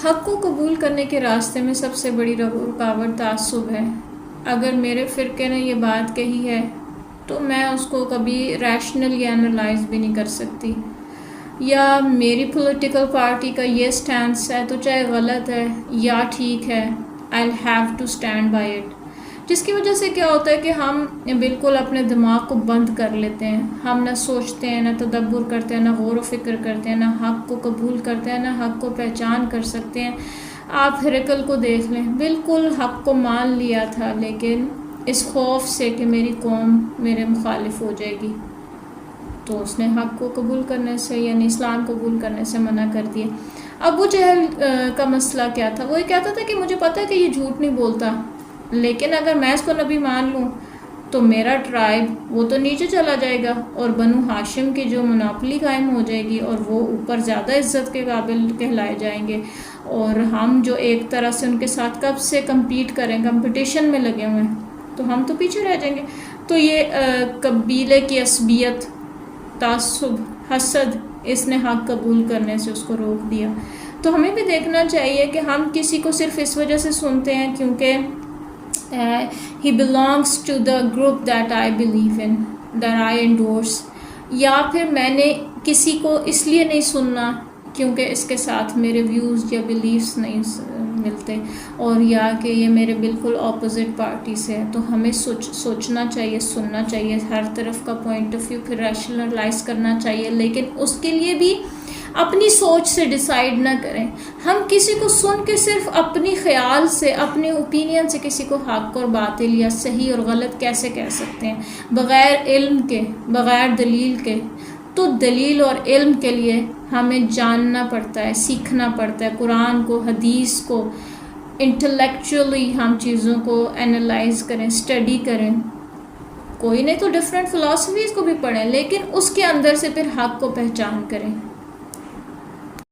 حق کو قبول کرنے کے راستے میں سب سے بڑی رکاوٹ تعصب ہے. اگر میرے فرقے نے یہ بات کہی ہے تو میں اس کو کبھی ریشنلی انالائز بھی نہیں کر سکتی. یا میری پولیٹیکل پارٹی کا یہ سٹینس ہے تو چاہے غلط ہے یا ٹھیک ہے, I'll have to stand by it. جس کی وجہ سے کیا ہوتا ہے کہ ہم بالکل اپنے دماغ کو بند کر لیتے ہیں. ہم نہ سوچتے ہیں, نہ تدبر کرتے ہیں, نہ غور و فکر کرتے ہیں, نہ حق کو قبول کرتے ہیں, نہ حق کو پہچان کر سکتے ہیں. آپ ہرقل کو دیکھ لیں, بالکل حق کو مان لیا تھا لیکن اس خوف سے کہ میری قوم میرے مخالف ہو جائے گی تو اس نے حق کو قبول کرنے سے یعنی اسلام قبول کرنے سے منع کر دیا. ابو جہل کا مسئلہ کیا تھا؟ وہ یہ کہتا تھا کہ مجھے پتہ ہے کہ یہ جھوٹ نہیں بولتا, لیکن اگر میں اس کو نبی مان لوں تو میرا ٹرائب وہ تو نیچے چلا جائے گا اور بنو ہاشم کی جو مناپلی قائم ہو جائے گی اور وہ اوپر زیادہ عزت کے قابل کہلائے جائیں گے, اور ہم جو ایک طرح سے ان کے ساتھ کب سے کمپیٹ کریں, کمپٹیشن میں لگے ہوئے ہیں, تو ہم تو پیچھے رہ جائیں گے. تو یہ قبیلے کی عصبیت, تعصب, حسد, اس نے حق قبول کرنے سے اس کو روک دیا. تو ہمیں بھی دیکھنا چاہیے کہ ہم کسی کو صرف اس وجہ سے سنتے ہیں کیونکہ he belongs to the group that I believe in, that I endorse, یا پھر میں نے کسی کو اس لیے نہیں سننا کیونکہ اس کے ساتھ میرے ویوز یا بلیفز نہیں ملتے, اور یا کہ یہ میرے بالکل اپوزٹ پارٹی سے ہے. تو ہمیں سوچنا چاہیے, سننا چاہیے, ہر طرف کا پوائنٹ آف ویو پھر ریشنلائز کرنا چاہیے, لیکن اس کے لیے بھی اپنی سوچ سے ڈیسائیڈ نہ کریں. ہم کسی کو سن کے صرف اپنی خیال سے, اپنے اوپینین سے کسی کو حق اور باطل یا صحیح اور غلط کیسے کہہ سکتے ہیں بغیر علم کے, بغیر دلیل کے؟ تو دلیل اور علم کے لیے ہمیں جاننا پڑتا ہے, سیکھنا پڑتا ہے قرآن کو, حدیث کو, انٹلیکچولی ہم چیزوں کو انالائز کریں, اسٹڈی کریں. کوئی نہیں تو ڈفرینٹ فلاسفیز کو بھی پڑھیں, لیکن اس کے اندر سے پھر حق کو پہچان کریں.